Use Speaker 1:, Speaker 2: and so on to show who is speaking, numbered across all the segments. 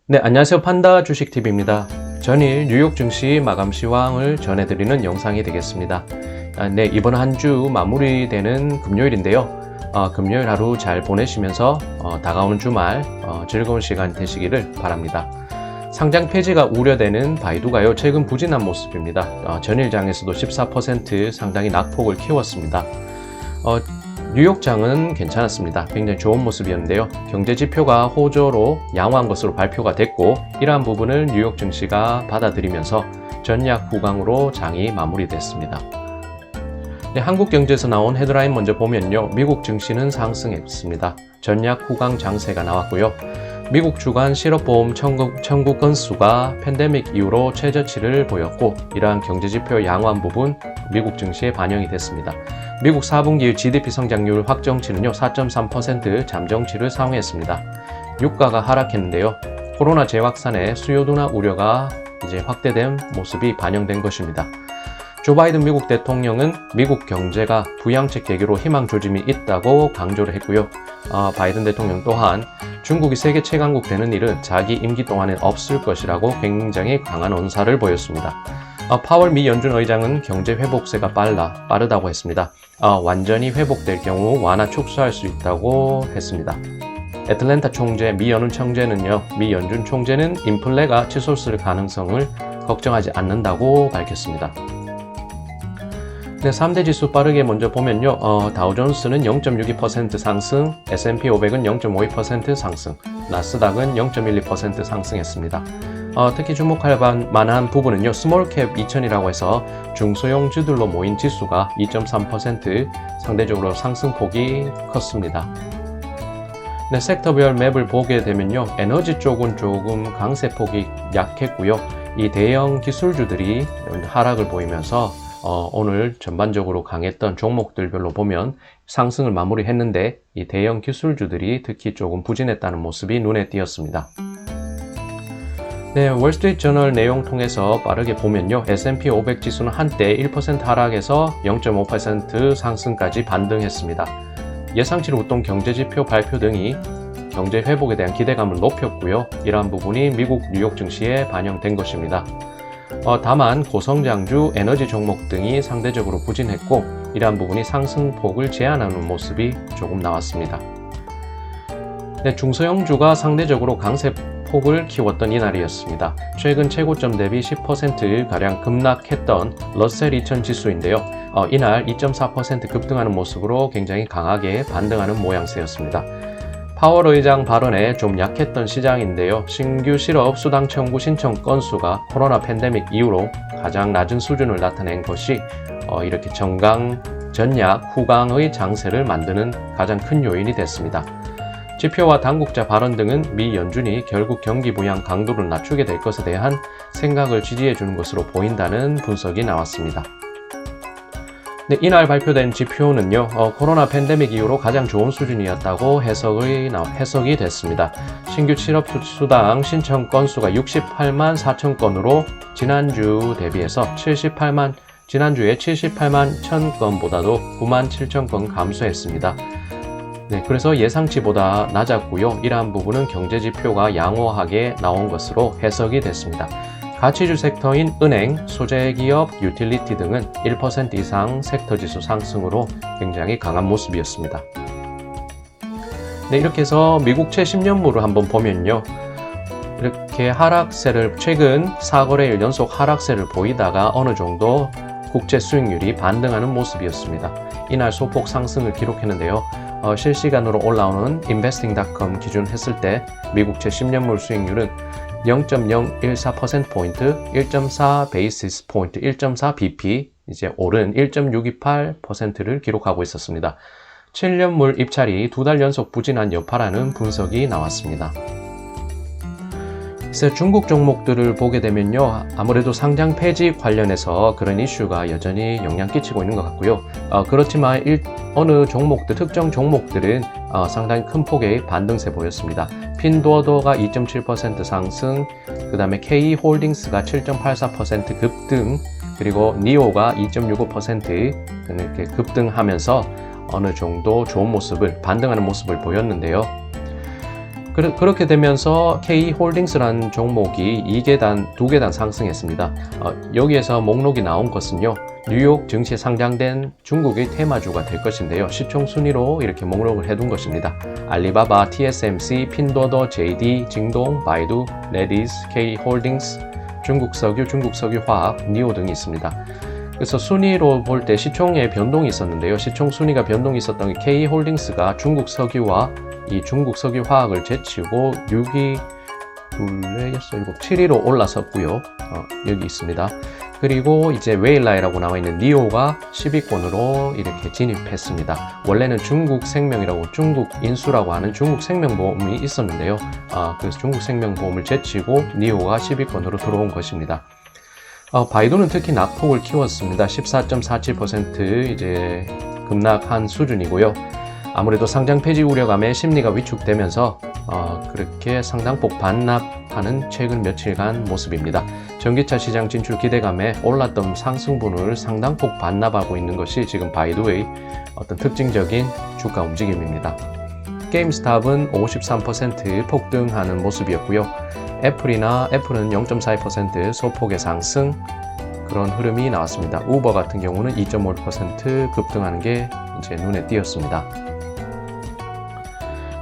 Speaker 1: 네, 안녕하세요. 판다 주식TV입니다. 전일 뉴욕 증시 마감 시황을 전해드리는 영상이 되겠습니다. 네, 이번 한 주 마무리되는 금요일인데요. 금요일 하루 잘 보내시면서 다가오는 주말 즐거운 시간 되시기를 바랍니다. 상장 폐지가 우려되는 바이두가요, 최근 부진한 모습입니다. 전일장에서도 14% 상당히 낙폭을 키웠습니다. 뉴욕장은 괜찮았습니다. 굉장히 좋은 모습이었는데요. 경제 지표가 호조로 양호한 것으로 발표가 됐고, 이러한 부분을 뉴욕 증시가 받아들이면서 전약 후강으로 장이 마무리됐습니다. 네, 한국경제에서 나온 헤드라인 먼저 보면요, 미국 증시는 상승했습니다. 전약 후강 장세가 나왔고요. 미국 주간 실업보험 청구 건수가 팬데믹 이후로 최저치를 보였고, 이러한 경제지표 양호한 부분 미국 증시에 반영이 됐습니다. 미국 4분기 GDP 성장률 확정치는요, 4.3% 잠정치를 상회했습니다. 유가가 하락했는데요. 코로나 재확산의 수요 둔화 우려가 이제 확대된 모습이 반영된 것입니다. 조 바이든 미국 대통령은 미국 경제가 부양책 계기로 희망 조짐이 있다고 강조를 했고요. 바이든 대통령 또한 중국이 세계 최강국 되는 일은 자기 임기 동안엔 없을 것이라고 굉장히 강한 언사를 보였습니다. 파월 미 연준 의장은 경제 회복세가 빠르다고 했습니다. 완전히 회복될 경우 완화 축소할 수 있다고 했습니다. 애틀랜타 총재 미 연은 총재는요, 미 연준 총재는 인플레가 치솟을 가능성을 걱정하지 않는다고 밝혔습니다. 네, 3대 지수 빠르게 먼저 보면요, 다우존스는 0.62% 상승, S&P 500은 0.52% 상승, 나스닥은 0.12% 상승했습니다. 특히 주목할 만한 부분은요, 스몰캡 2000이라고 해서 중소형주들로 모인 지수가 2.3% 상대적으로 상승폭이 컸습니다. 네, 섹터별 맵을 보게 되면요, 에너지 쪽은 조금 강세폭이 약했고요. 이 대형 기술주들이 하락을 보이면서 오늘 전반적으로 강했던 종목들별로 보면 상승을 마무리했는데, 이 대형 기술주들이 특히 조금 부진했다는 모습이 눈에 띄었습니다. 네, 월스트리트 저널 내용 통해서 빠르게 보면요, S&P 500 지수는 한때 1% 하락에서 0.5% 상승까지 반등했습니다. 예상치를 웃돈 경제지표 발표 등이 경제 회복에 대한 기대감을 높였고요. 이러한 부분이 미국 뉴욕 증시에 반영된 것입니다. 다만 고성장주 에너지 종목 등이 상대적으로 부진했고, 이러한 부분이 상승폭을 제한하는 모습이 조금 나왔습니다. 네, 중소형주가 상대적으로 강세폭을 키웠던 이날이었습니다. 최근 최고점 대비 10%가량 급락했던 러셀 2000 지수인데요. 이날 2.4% 급등하는 모습으로 굉장히 강하게 반등하는 모양새였습니다. 파월 의장 발언에 좀 약했던 시장인데요. 신규 실업 수당 청구 신청 건수가 코로나 팬데믹 이후로 가장 낮은 수준을 나타낸 것이 이렇게 전약 후강의 장세를 만드는 가장 큰 요인이 됐습니다. 지표와 당국자 발언 등은 미 연준이 결국 경기 부양 강도를 낮추게 될 것에 대한 생각을 지지해 주는 것으로 보인다는 분석이 나왔습니다. 네, 이날 발표된 지표는요, 코로나 팬데믹 이후로 가장 좋은 수준이었다고 해석이 됐습니다. 신규 실업 수당 신청 건수가 68만 4천 건으로 지난주에 78만 1천 건보다도 9만 7천 건 감소했습니다. 네, 그래서 예상치보다 낮았고요. 이러한 부분은 경제 지표가 양호하게 나온 것으로 해석이 됐습니다. 가치주 섹터인 은행, 소재기업, 유틸리티 등은 1% 이상 섹터 지수 상승으로 굉장히 강한 모습이었습니다. 네, 이렇게 해서 미국채 10년물을 한번 보면요, 이렇게 최근 4거래일 연속 하락세를 보이다가 어느 정도 국채 수익률이 반등하는 모습이었습니다. 이날 소폭 상승을 기록했는데요. 실시간으로 올라오는 investing.com 기준 했을 때 미국채 10년물 수익률은 0.014%포인트, 1.4 베이시스 포인트, 1.4 bp, 이제 오른 1.628%를 기록하고 있었습니다. 7년물 입찰이 2달 연속 부진한 여파라는 분석이 나왔습니다. 그래서 중국 종목들을 보게 되면요, 아무래도 상장 폐지 관련해서 그런 이슈가 여전히 영향 끼치고 있는 것 같고요. 그렇지만 어느 종목들, 특정 종목들은 상당히 큰 폭의 반등세 보였습니다. 핀도어도가 2.7% 상승, 그 다음에 K홀딩스가 7.84% 급등, 그리고 니오가 2.65% 이렇게 급등하면서 어느 정도 좋은 모습을, 반등하는 모습을 보였는데요. 그렇게 되면서 K홀딩스라는 종목이 2계단, 2계단 상승했습니다. 여기에서 목록이 나온 것은요, 뉴욕 증시에 상장된 중국의 테마주가 될 것인데요. 시총 순위로 이렇게 목록을 해둔 것입니다. 알리바바, TSMC, 핀도더, JD, 징동, 바이두, 레디스, K홀딩스, 중국석유, 중국석유화학, 니오 등이 있습니다. 그래서 순위로 볼 때 시총의 변동이 있었는데요. 시총 순위가 변동이 있었던 게 K홀딩스가 중국석유와 이 중국석유화학을 제치고 6위, 7위로 올라섰고요. 여기 있습니다. 그리고 이제 웨일라이라고 나와 있는 니오가 10위권으로 이렇게 진입했습니다. 원래는 중국생명이라고 중국인수라고 하는 중국생명보험이 있었는데요. 그래서 중국생명보험을 제치고 니오가 10위권으로 들어온 것입니다. 바이두는 특히 낙폭을 키웠습니다. 14.47% 이제 급락한 수준이고요. 아무래도 상장 폐지 우려감에 심리가 위축되면서 그렇게 상당폭 반납하는 최근 며칠간 모습입니다. 전기차 시장 진출 기대감에 올랐던 상승분을 상당폭 반납하고 있는 것이 지금 바이두의 어떤 특징적인 주가 움직임입니다. 게임스탑은 53% 폭등하는 모습이었고요. 애플은 0.42% 소폭의 상승, 그런 흐름이 나왔습니다. 우버 같은 경우는 2.5% 급등하는 게 이제 눈에 띄었습니다.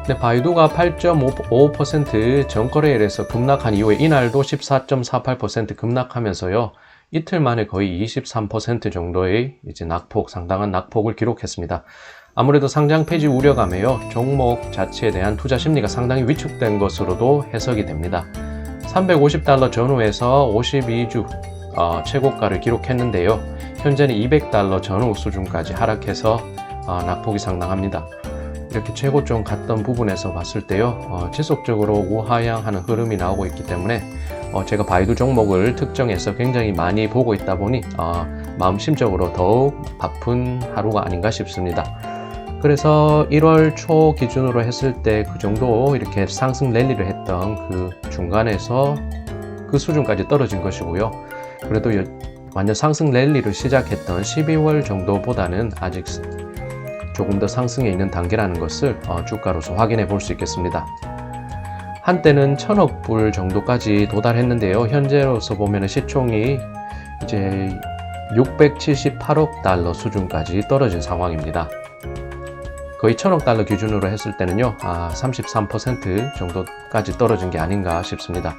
Speaker 1: 근데 바이두가 8.55% 전거래일에서 급락한 이후에 이날도 14.48% 급락하면서요, 이틀 만에 거의 23% 정도의 이제 상당한 낙폭을 기록했습니다. 아무래도 상장 폐지 우려감에요, 종목 자체에 대한 투자 심리가 상당히 위축된 것으로도 해석이 됩니다. $350 전후에서 52주 최고가를 기록했는데요. 현재는 $200 전후 수준까지 하락해서 낙폭이 상당합니다. 이렇게 최고점 갔던 부분에서 봤을 때요, 지속적으로 우하향하는 흐름이 나오고 있기 때문에 제가 바이두 종목을 특정해서 굉장히 많이 보고 있다 보니 마음심적으로 더욱 바쁜 하루가 아닌가 싶습니다. 그래서 1월 초 기준으로 했을 때 그 정도 이렇게 상승 랠리를 했던 그 중간에서 그 수준까지 떨어진 것이고요. 그래도 완전 상승 랠리를 시작했던 12월 정도보다는 아직 조금 더 상승해 있는 단계라는 것을 주가로서 확인해 볼 수 있겠습니다. 한때는 1000억 불 정도까지 도달했는데요. 현재로서 보면 시총이 이제 678억 달러 수준까지 떨어진 상황입니다. 거의 1000억 달러 기준으로 했을 때는요, 33% 정도까지 떨어진 게 아닌가 싶습니다.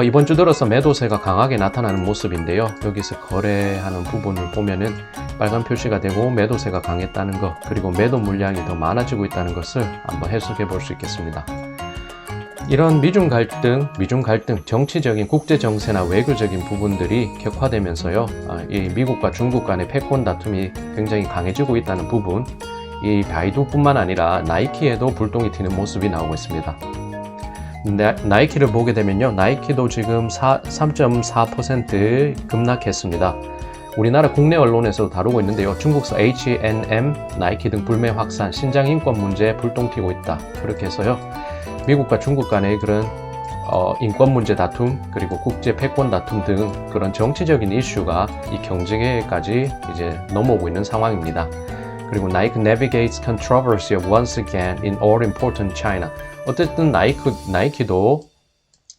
Speaker 1: 이번 주 들어서 매도세가 강하게 나타나는 모습인데요. 여기서 거래하는 부분을 보면은 빨간 표시가 되고 매도세가 강했다는 것, 그리고 매도 물량이 더 많아지고 있다는 것을 한번 해석해 볼 수 있겠습니다. 이런 미중 갈등, 정치적인 국제 정세나 외교적인 부분들이 격화되면서요, 이 미국과 중국 간의 패권 다툼이 굉장히 강해지고 있다는 부분, 이 바이두뿐만 아니라 나이키에도 불똥이 튀는 모습이 나오고 있습니다. 나이키를 보게 되면요, 나이키도 지금 3.4% 급락했습니다. 우리나라 국내 언론에서도 다루고 있는데요, 중국서 H&M, 나이키 등 불매 확산, 신장 인권 문제에 불똥 튀고 있다. 그렇게 해서요, 미국과 중국 간의 그런 인권 문제 다툼, 그리고 국제 패권 다툼 등 그런 정치적인 이슈가 이 경제계까지 이제 넘어오고 있는 상황입니다. 그리고 Nike navigates controversy once again in all important China. 어쨌든 나이키도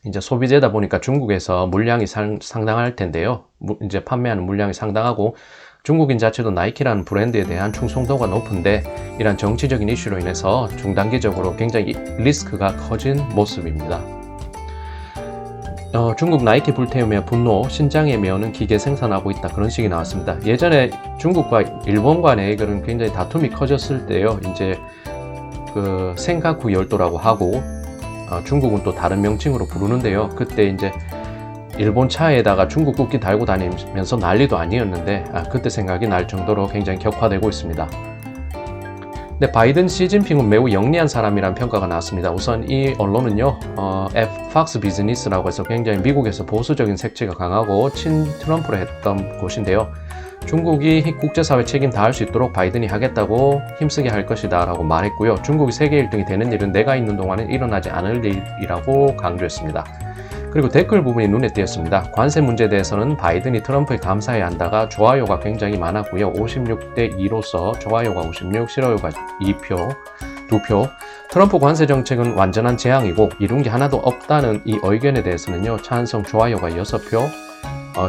Speaker 1: 이제 소비재다 보니까 중국에서 물량이 상당할 텐데요. 이제 판매하는 물량이 상당하고 중국인 자체도 나이키라는 브랜드에 대한 충성도가 높은데 이런 정치적인 이슈로 인해서 중단기적으로 굉장히 리스크가 커진 모습입니다. 중국 나이키 불태우며 분노, 신장에 메우는 기계 생산하고 있다. 그런 식이 나왔습니다. 예전에 중국과 일본 간의 그런 굉장히 다툼이 커졌을 때요, 이제 그 생가쿠 열도라고 하고 중국은 또 다른 명칭으로 부르는데요. 그때 이제 일본 차에다가 중국 국기 달고 다니면서 난리도 아니었는데 그때 생각이 날 정도로 굉장히 격화되고 있습니다. 근데 바이든 시진핑은 매우 영리한 사람이라는 평가가 나왔습니다. 우선 이 언론은요, Fox 비즈니스라고 해서 굉장히 미국에서 보수적인 색채가 강하고 친트럼프를 했던 곳인데요. 중국이 국제사회 책임 다할 수 있도록 바이든이 하겠다고 힘쓰게 할 것이다 라고 말했고요. 중국이 세계 1등이 되는 일은 내가 있는 동안은 일어나지 않을 일이라고 강조했습니다. 그리고 댓글 부분이 눈에 띄었습니다. 관세 문제에 대해서는 바이든이 트럼프에 감사해야 한다가 좋아요가 굉장히 많았고요. 56대 2로서 좋아요가 56, 싫어요가 2표, 트럼프 관세 정책은 완전한 재앙이고 이룬 게 하나도 없다는 이 의견에 대해서는요, 찬성 좋아요가 6표,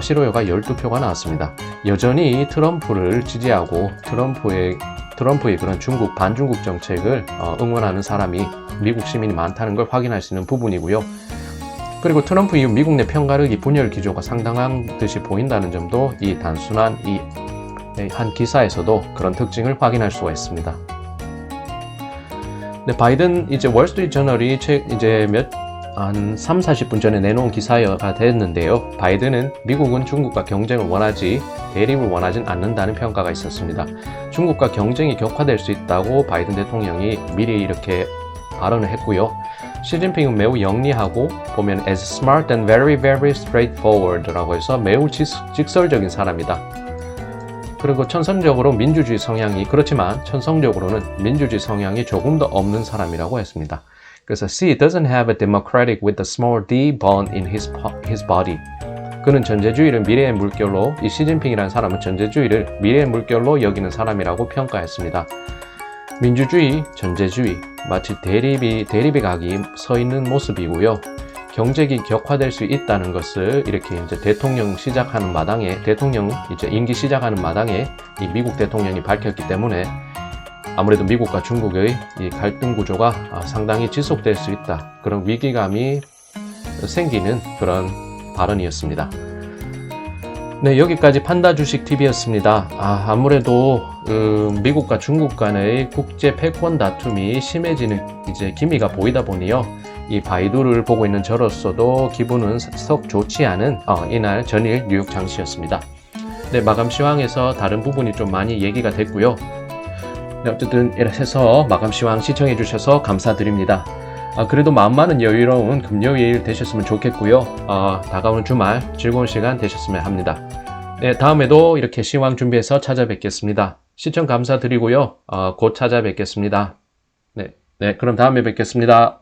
Speaker 1: 싫어요가 12표가 나왔습니다. 여전히 트럼프를 지지하고 트럼프의 그런 반중국 정책을 응원하는 사람이 미국 시민이 많다는 걸 확인할 수 있는 부분이고요. 그리고 트럼프 이후 미국 내 편가르기 분열 기조가 상당한 듯이 보인다는 점도 이 단순한 이 한 기사에서도 그런 특징을 확인할 수가 있습니다. 네, 바이든 이제 월스트리트 저널이 이제 한 3, 40분 전에 내놓은 기사가 됐는데요. 바이든은 미국은 중국과 경쟁을 원하지 대립을 원하진 않는다는 평가가 있었습니다. 중국과 경쟁이 격화될 수 있다고 바이든 대통령이 미리 이렇게 발언을 했고요. 시진핑은 매우 영리하고 보면 as smart and very very straightforward 라고 해서 매우 직설적인 사람이다. 그리고 천성적으로 민주주의 성향이 그렇지만 천성적으로는 민주주의 성향이 조금 더 없는 사람이라고 했습니다. 그래서 Xi doesn't have a democratic with a small d bone in his body. 그는 전제주의를 미래의 물결로 이 시진핑이라는 사람은 전제주의를 미래의 물결로 여기는 사람이라고 평가했습니다. 민주주의, 전제주의 마치 대립의 각이 서 있는 모습이고요. 경쟁이 격화될 수 있다는 것을 이렇게 이제 대통령 이제 임기 시작하는 마당에 이 미국 대통령이 밝혔기 때문에 아무래도 미국과 중국의 이 갈등 구조가 상당히 지속될 수 있다. 그런 위기감이 생기는 그런 발언이었습니다. 네, 여기까지 판다 주식 TV였습니다. 아무래도 미국과 중국 간의 국제 패권 다툼이 심해지는 이제 기미가 보이다 보니요. 이 바이두를 보고 있는 저로서도 기분은 썩 좋지 않은 전일 뉴욕 장시였습니다. 네, 마감 시황에서 다른 부분이 좀 많이 얘기가 됐고요. 네, 어쨌든 이렇게 해서 마감 시황 시청해 주셔서 감사드립니다. 그래도 마음만은 여유로운 금요일 되셨으면 좋겠고요. 다가오는 주말 즐거운 시간 되셨으면 합니다. 네, 다음에도 이렇게 시황 준비해서 찾아뵙겠습니다. 시청 감사드리고요. 곧 찾아뵙겠습니다. 네, 그럼 다음에 뵙겠습니다.